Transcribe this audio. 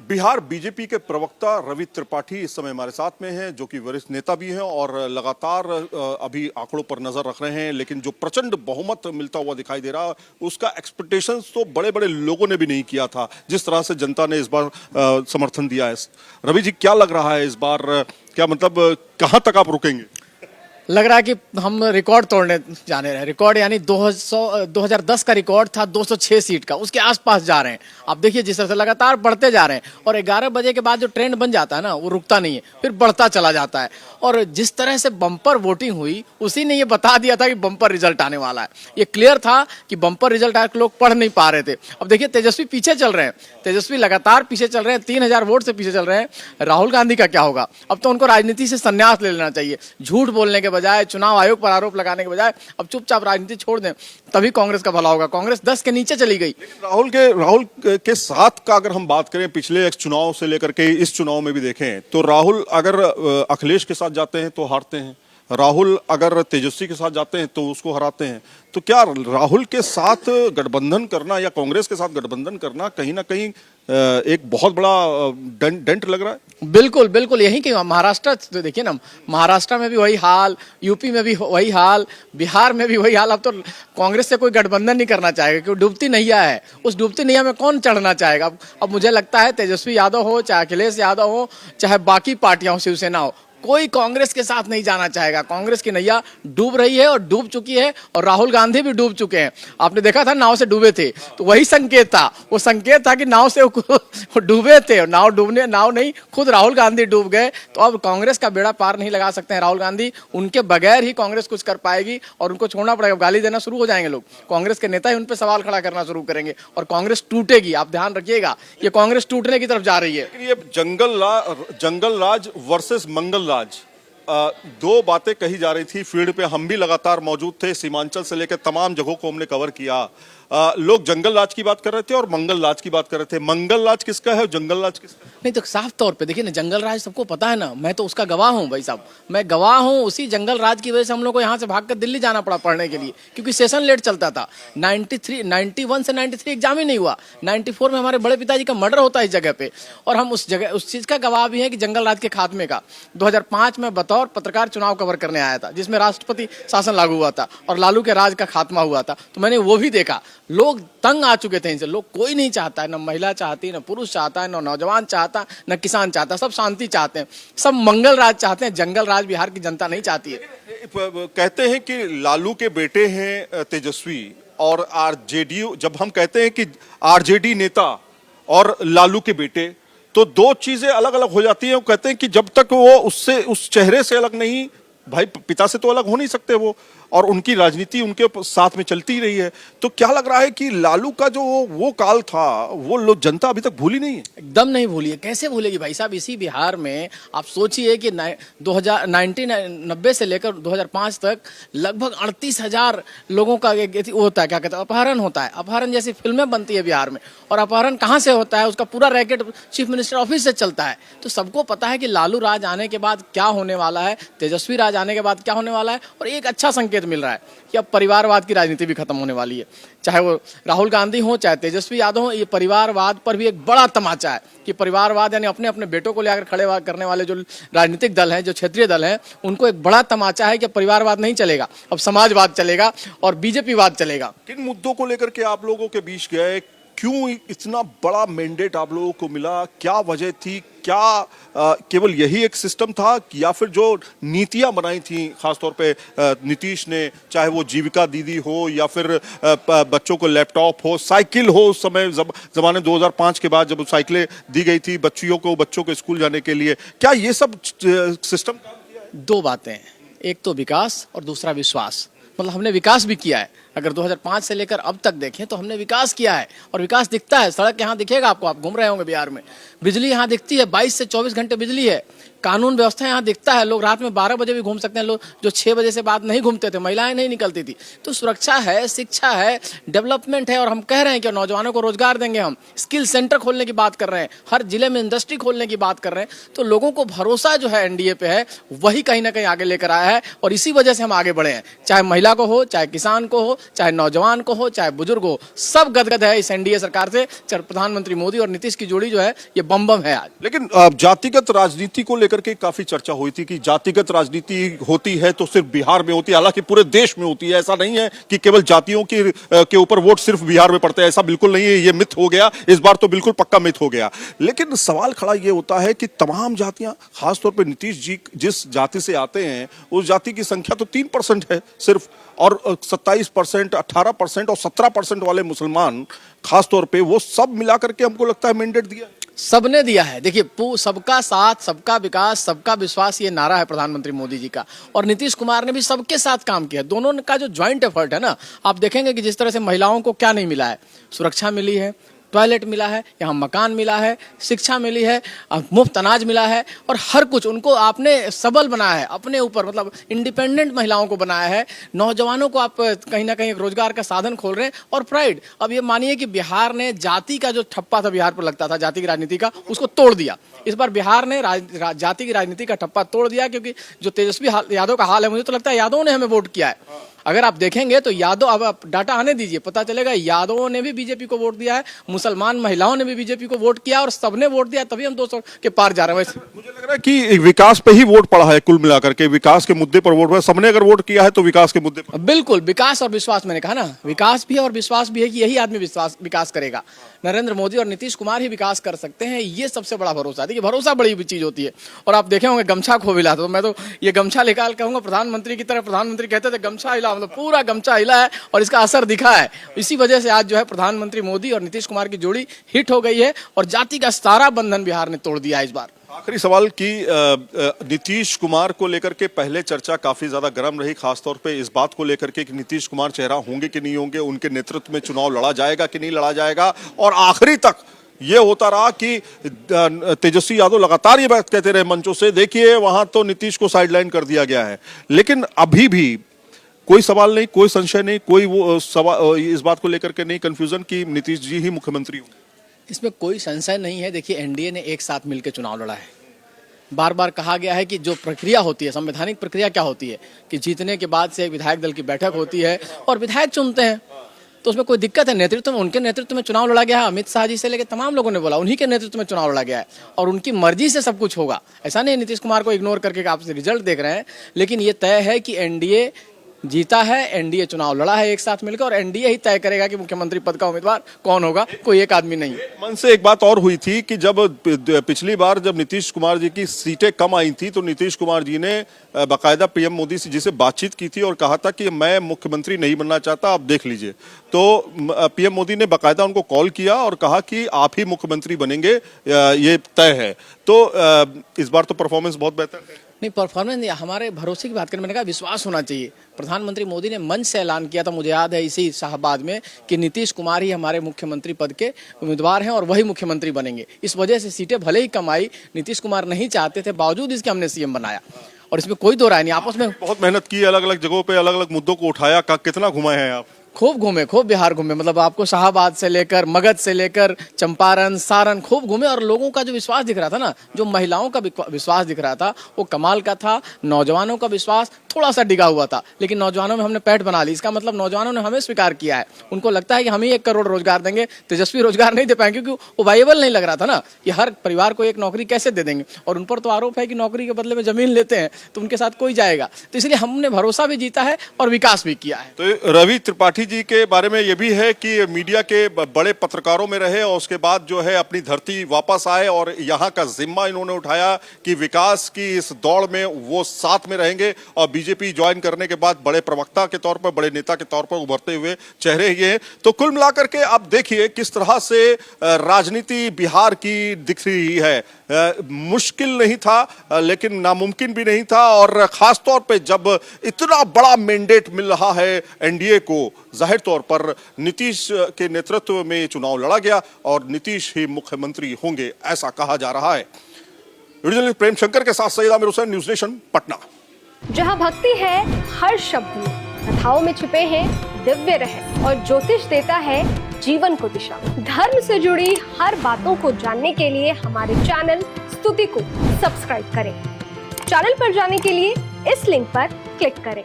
Bihar BJP के प्रवक्ता रवि त्रिपाठी इस समय हमारे साथ में हैं, जो कि वरिष्ठ नेता भी हैं और लगातार अभी आंकड़ों पर नजर रख रहे हैं। लेकिन जो प्रचंड बहुमत मिलता हुआ दिखाई दे रहा, उसका एक्सपेक्टेशंस तो बड़े बड़े लोगों ने भी नहीं किया था, जिस तरह से जनता ने इस बार समर्थन दिया है। रवि जी, क्या लग रहा है इस बार, क्या मतलब कहां तक आप रुकेंगे? लग रहा है कि हम रिकॉर्ड तोड़ने जाने रहे। रिकॉर्ड यानी 2010 का रिकॉर्ड था 206 सीट का, उसके आसपास जा रहे हैं। आप देखिए जिस तरह से लगातार बढ़ते जा रहे हैं और 11 बजे के बाद जो ट्रेंड बन जाता है ना, वो रुकता नहीं है, फिर बढ़ता चला जाता है। और जिस तरह से बम्पर वोटिंग हुई, उसी ने ये बता दिया था कि बम्पर रिजल्ट आने वाला है। ये क्लियर था कि बम्पर रिजल्ट आकर लोग पढ़ नहीं पा रहे थे। अब देखिए तेजस्वी पीछे चल रहे हैं, तेजस्वी लगातार पीछे चल रहे हैं, 3000 वोट से पीछे चल रहे हैं। राहुल गांधी का क्या होगा? अब तो उनको राजनीति से संन्यास ले लेना चाहिए। झूठ बोलने के बजाय, चुनाव आयोग पर आरोप लगाने के बजाय अब चुपचाप राजनीति छोड़ दें, तभी कांग्रेस का भला होगा। कांग्रेस 10 के नीचे चली गई। राहुल के साथ का अगर हम बात करें, पिछले चुनाव से लेकर के इस चुनाव में भी देखें तो राहुल अगर अखिलेश के साथ जाते हैं तो हारते हैं, राहुल अगर तेजस्वी के साथ जाते हैं तो उसको हराते हैं। तो क्या राहुल के साथ गठबंधन करना या कांग्रेस के साथ गठबंधन करना कहीं ना कहीं एक बहुत बड़ा डेंट लग रहा है? बिल्कुल बिल्कुल, यही कि महाराष्ट्र देखिए ना, महाराष्ट्र में भी वही हाल, यूपी में भी वही हाल, बिहार में भी वही हाल। अब तो कांग्रेस से कोई गठबंधन नहीं करना चाहेगा क्योंकि डूबती नैया है। उस डूबती नैया में कौन चढ़ना चाहेगा? अब मुझे लगता है तेजस्वी यादव हो, चाहे अखिलेश यादव हो, चाहे बाकी पार्टियां हो, शिवसेना हो, कोई कांग्रेस के साथ नहीं जाना चाहेगा। कांग्रेस की नैया डूब रही है और डूब चुकी है, और राहुल गांधी भी डूब चुके हैं। आपने देखा था नाव से डूबे थे, तो वही संकेत था। वो संकेत था कि नाव से वो डूबे थे, नाव नहीं, खुद राहुल गांधी डूब गए। तो अब कांग्रेस का बेड़ा पार नहीं लगा सकते हैं राहुल गांधी। उनके बगैर ही कांग्रेस कुछ कर पाएगी और उनको छोड़ना पड़ेगा। गाली देना शुरू हो जाएंगे लोग, कांग्रेस के नेता ही उन पर सवाल खड़ा करना शुरू करेंगे और कांग्रेस टूटेगी। आप ध्यान रखिएगा, ये कांग्रेस टूटने की तरफ जा रही है। ये जंगल राज वर्सेस मंगल राज, दो बातें कही जा रही थी फील्ड पे। हम भी लगातार मौजूद थे, सीमांचल से लेकर तमाम जगहों को हमने कवर किया। लोग जंगल राज की बात कर रहे थे और मंगल राज की बात कर रहे थे। मंगल राज किसका है और जंगल राज किसका है? नहीं तो साफ तौर पे देखिए ना, जंगल राज सबको पता है ना, मैं तो उसका गवाह हूँ भाई साहब। मैं गवाह हूँ, उसी जंगल राज की वजह से हम लोग को यहाँ से भागकर दिल्ली जाना पड़ा पढ़ने के लिए, क्योंकि सेशन लेट चलता था। 91 से 93 एग्जाम ही नहीं हुआ। 94 में हमारे बड़े पिताजी का मर्डर होता है इस जगह पे, और हम उस चीज का गवाह भी है कि जंगल राज के खात्मे का 2005 में बतौर पत्रकार चुनाव कवर करने आया था, जिसमें राष्ट्रपति शासन लागू हुआ था और लालू के राज का खात्मा हुआ था। तो मैंने वो भी देखा। लोग तंग आ चुके थे इनसे। लोग कोई नहीं चाहता है, न महिला चाहती, न पुरुष चाहता है, न नौजवान चाहता, न किसान चाहता। सब शांति चाहते हैं, सब मंगल राज चाहते हैं। जंगल राज बिहार की जनता नहीं चाहती है। कहते हैं कि लालू के बेटे हैं तेजस्वी और आरजेडी। जब हम कहते हैं कि आरजेडी नेता और लालू के बेटे, तो दो चीजें अलग अलग हो जाती हैं। वो कहते हैं कि जब तक वो उससे, उस चेहरे से अलग नहीं, भाई पिता से तो अलग हो नहीं सकते वो, और उनकी राजनीति उनके साथ में चलती ही रही है। तो क्या लग रहा है कि लालू का जो वो काल था, वो लोग जनता अभी तक भूली नहीं है? एकदम नहीं भूली है। कैसे भूलेगी भाई साहब? इसी बिहार में आप सोचिए कि 1990 से लेकर 2005 तक लगभग 38,000 लोगों का वो होता है, क्या कहते हैं, अपहरण होता है। अपहरण जैसी फिल्में बनती है बिहार में, और अपहरण कहाँ से होता है? उसका पूरा रैकेट चीफ मिनिस्टर ऑफिस से चलता है। तो सबको पता है कि लालू राज आने के बाद क्या होने वाला है, तेजस्वी राज आने के बाद क्या होने वाला है। और एक अच्छा संकेत मिल रहा है कि अब परिवारवाद की राजनीति भी खत्म होने वाली है। चाहे वो राहुल गांधी हो, चाहे तेजस्वी यादव हो, ये परिवारवाद पर भी एक बड़ा तमाचा है कि परिवारवाद यानी अपने अपने बेटों को लेकर खड़े करने वाले जो राजनीतिक दल हैं, जो क्षेत्रीय दल हैं, उनको एक बड़ा तमाचा है कि परिवारवाद नहीं चलेगा, अब समाजवाद चलेगा और बीजेपीवाद चलेगा। किन मुद्दों को लेकर के आप लोगों के बीच गए? क्यों इतना बड़ा मैंडेट आप लोगों को मिला? क्या वजह थी? क्या केवल यही एक सिस्टम था, या फिर जो नीतियां बनाई थी खासतौर पे नीतीश ने, चाहे वो जीविका दीदी हो या फिर बच्चों को लैपटॉप हो, साइकिल हो? उस समय जमाने 2005 के बाद जब साइकिलें दी गई थी बच्चों को स्कूल जाने के लिए, क्या ये सब सिस्टम काम किया है? दो बातें हैं, एक तो विकास और दूसरा विश्वास। मतलब हमने विकास भी किया है। अगर 2005 से लेकर अब तक देखें तो हमने विकास किया है, और विकास दिखता है। सड़क यहाँ दिखेगा आपको, आप घूम रहे होंगे बिहार में, बिजली यहाँ दिखती है, 22 से 24 घंटे बिजली है। कानून व्यवस्था यहाँ दिखता है, लोग रात में 12 बजे भी घूम सकते हैं। लोग जो 6 बजे से बाद नहीं घूमते थे, महिलाएं नहीं निकलती थी। तो सुरक्षा है, शिक्षा है, डेवलपमेंट है, और हम कह रहे हैं कि नौजवानों को रोजगार देंगे। हम स्किल सेंटर खोलने की बात कर रहे हैं, हर जिले में इंडस्ट्री खोलने की बात कर रहे हैं। तो लोगों को भरोसा जो है एनडीए पे है, वही कहीं ना कहीं आगे लेकर आया है, और इसी वजह से हम आगे बढ़े हैं। चाहे महिला को हो, चाहे किसान को हो, चाहे नौजवान को हो, चाहे बुजुर्ग हो, सब गदगद है इस एनडीए सरकार से। प्रधानमंत्री मोदी और नीतीश की जोड़ी जो है ये बम बम है आज। लेकिन जातिगत राजनीति को लेकर के काफी चर्चा हुई थी कि जातिगत राजनीति होती है तो सिर्फ बिहार में होती है, हालांकि पूरे देश में होती है। ऐसा नहीं है कि केवल जातियों के ऊपर वोट सिर्फ बिहार में पड़ते हैं, ऐसा बिल्कुल नहीं है। ये मिथ हो गया, इस बार तो बिल्कुल पक्का मिथ हो गया। लेकिन सवाल खड़ा ये होता है कि तमाम जातियां, खासतौर पर नीतीश जी जिस जाति से आते हैं उस जाति की संख्या तो 3% है सिर्फ, और 27%, 18% और 17% वाले मुसलमान खासतौर पे, वो सब मिलाकर के हमको लगता है मैंडेट दिया। सबने दिया है। देखिए, सबका साथ, सबका विकास, सबका विश्वास, ये नारा है प्रधानमंत्री मोदी जी का। और नीतीश कुमार ने भी सबके साथ काम किया। दोनों का जो ज्वाइंट एफर्ट है ना, आप देखेंगे कि जिस तरह से महिलाओं को क्या नहीं मिला है, सुरक्षा मिली है, टॉयलेट मिला है, यहाँ मकान मिला है, शिक्षा मिली है, मुफ्त अनाज मिला है, और हर कुछ उनको आपने सबल बनाया है अपने ऊपर, मतलब इंडिपेंडेंट महिलाओं को बनाया है। नौजवानों को आप कहीं ना कहीं एक रोजगार का साधन खोल रहे हैं, और प्राइड। अब ये मानिए कि बिहार ने जाति का जो ठप्पा था, बिहार पर लगता था जाति की राजनीति का, उसको तोड़ दिया। इस बार बिहार ने जाति की राजनीति का ठप्पा तोड़ दिया, क्योंकि जो तेजस्वी यादव का हाल है, मुझे तो लगता है यादवों ने हमें वोट किया है। अगर आप देखेंगे तो यादव, अब आप डाटा आने दीजिए, पता चलेगा यादवों ने भी बीजेपी को वोट दिया है, मुसलमान महिलाओं ने भी बीजेपी को वोट किया, और सबने वोट दिया, तभी हम 200 के पार जा रहे हैं। मुझे लग रहा है कि विकास पे ही वोट पड़ा है, कुल मिलाकर के विकास के मुद्दे पर वोट पड़ा। सबने अगर वोट किया है तो विकास के मुद्दे पर। बिल्कुल, विकास और विश्वास, मैंने कहा ना, विकास भी है और विश्वास भी है कि यही आदमी विकास करेगा। नरेंद्र मोदी और नीतीश कुमार ही विकास कर सकते हैं, ये सबसे बड़ा भरोसा। देखिए, भरोसा बड़ी चीज होती है। और आप देखे होंगे गमछा खो मिला, तो मैं तो ये गमछा निकाल कहूंगा प्रधानमंत्री की तरह। प्रधानमंत्री कहते थे गमछा हिला, मतलब पूरा गमछा हिला है, और इसका असर दिखा है। इसी वजह से आज जो है प्रधानमंत्री मोदी और नीतीश कुमार की जोड़ी हिट हो गई है, और जाति का सारा बंधन बिहार ने तोड़ दिया है इस बार। आखिरी सवाल कि नीतीश कुमार को लेकर के पहले चर्चा काफी ज्यादा गर्म रही, खासतौर पे इस बात को लेकर के कि नीतीश कुमार चेहरा होंगे कि नहीं होंगे, उनके नेतृत्व में चुनाव लड़ा जाएगा कि नहीं लड़ा जाएगा। और आखिरी तक ये होता रहा कि तेजस्वी यादव लगातार ये बात कहते रहे मंचों से, देखिए वहां तो नीतीश को साइडलाइन कर दिया गया है। लेकिन अभी भी कोई सवाल नहीं, कोई संशय नहीं, कोई वो सवाल इस बात को लेकर के नहीं कंफ्यूजन कि नीतीश जी ही मुख्यमंत्री होंगे। इसमें कोई संशय नहीं है। देखिए, एनडीए ने एक साथ मिलकर चुनाव लड़ा है। बार बार कहा गया है कि जो प्रक्रिया होती है, संवैधानिक प्रक्रिया क्या होती है कि जीतने के बाद से एक विधायक दल की बैठक होती है और विधायक चुनते हैं, तो उसमें कोई दिक्कत है? नेतृत्व में, उनके नेतृत्व में चुनाव लड़ा गया है। अमित शाह जी से लेकर तमाम लोगों ने बोला उन्हीं के नेतृत्व में चुनाव लड़ा गया है, और उनकी मर्जी से सब कुछ होगा। ऐसा नहीं नीतीश कुमार को इग्नोर करके आप रिजल्ट देख रहे हैं, लेकिन ये तय है कि एनडीए जीता है, एनडीए चुनाव लड़ा है एक साथ मिलकर, और एनडीए ही तय करेगा कि मुख्यमंत्री पद का उम्मीदवार कौन होगा, कोई एक आदमी नहीं। मन से एक बात और हुई थी कि जब पिछली बार जब नीतीश कुमार जी की सीटें कम आई थी तो नीतीश कुमार जी ने बाकायदा पीएम मोदी से जिसे बातचीत की थी और कहा था कि मैं मुख्यमंत्री नहीं बनना चाहता, आप देख लीजिए। तो पीएम मोदी ने बाकायदा उनको कॉल किया और कहा कि आप ही मुख्यमंत्री बनेंगे, ये तय है। तो इस बार तो परफॉर्मेंस बहुत बेहतर है। नहीं, परफॉर्मेंस नहीं, हमारे भरोसे की बात करें, मैंने कहा विश्वास होना चाहिए। प्रधानमंत्री मोदी ने मंच से ऐलान किया था, मुझे याद है इसी शाहबाद में, कि नीतीश कुमार ही हमारे मुख्यमंत्री पद के उम्मीदवार हैं और वही मुख्यमंत्री बनेंगे। इस वजह से सीटें भले ही कम आई, नीतीश कुमार नहीं चाहते थे, बावजूद इसके हमने सीएम बनाया, और इसमें कोई दो राय नहीं। आपस में बहुत मेहनत की, अलग अलग जगहों पे अलग अलग मुद्दों को उठाया। कितना घुमाए हैं आप? खूब घूमे, खूब बिहार घूमे, मतलब आपको शाहबाद से लेकर मगध से लेकर चंपारण, सारण, खूब घूमे। और लोगों का जो विश्वास दिख रहा था ना, जो महिलाओं का विश्वास दिख रहा था, वो कमाल का था। नौजवानों का विश्वास थोड़ा सा डिगा हुआ था, लेकिन नौजवानों में हमने पैठ बना ली। इसका मतलब नौजवानों ने हमें स्वीकार किया है। उनको लगता है कि हम ही 1 करोड़ रोजगार देंगे, तेजस्वी रोजगार नहीं दे पाएंगे, क्योंकि वो वायबल नहीं लग रहा था ना कि हर परिवार को एक नौकरी कैसे दे देंगे। और उन पर तो आरोप है कि नौकरी के बदले में जमीन लेते हैं, तो उनके साथ कोई जाएगा। तो इसलिए हमने भरोसा भी जीता है और विकास भी किया है। तो रवि त्रिपाठी जी के बारे में ये भी है कि मीडिया के बड़े पत्रकारों में रहे और उसके बाद जो है अपनी धरती वापस आए और यहाँ का जिम्मा इन्होंने उठाया कि विकास की इस दौड़ में वो साथ में रहेंगे। और बीजेपी ज्वाइन करने के बाद बड़े प्रवक्ता के तौर पर, बड़े नेता के तौर पर उभरते हुए चेहरे ये हैं। तो कुल मिलाकर के आप देखिए किस तरह से राजनीति बिहार की दिख रही है। मुश्किल नहीं था लेकिन नामुमकिन भी नहीं था, और खास तौर पे जब इतना बड़ा मैंडेट मिल रहा है एनडीए को, जाहिर तौर पर नीतीश के नेतृत्व में चुनाव लड़ा गया और नीतीश ही मुख्यमंत्री होंगे, ऐसा कहा जा रहा है। वीडियो प्रेम शंकर के साथ सईद आमिर हुसैन, न्यूज नेशन, पटना। जहां भक्ति है हर शब्द में, कथाओं में छुपे हैं दिव्य रहस्य, और ज्योतिष देता है जीवन को दिशा। धर्म से जुड़ी हर बातों को जानने के लिए हमारे चैनल स्तुति को सब्सक्राइब करें। चैनल पर जाने के लिए इस लिंक पर क्लिक करें।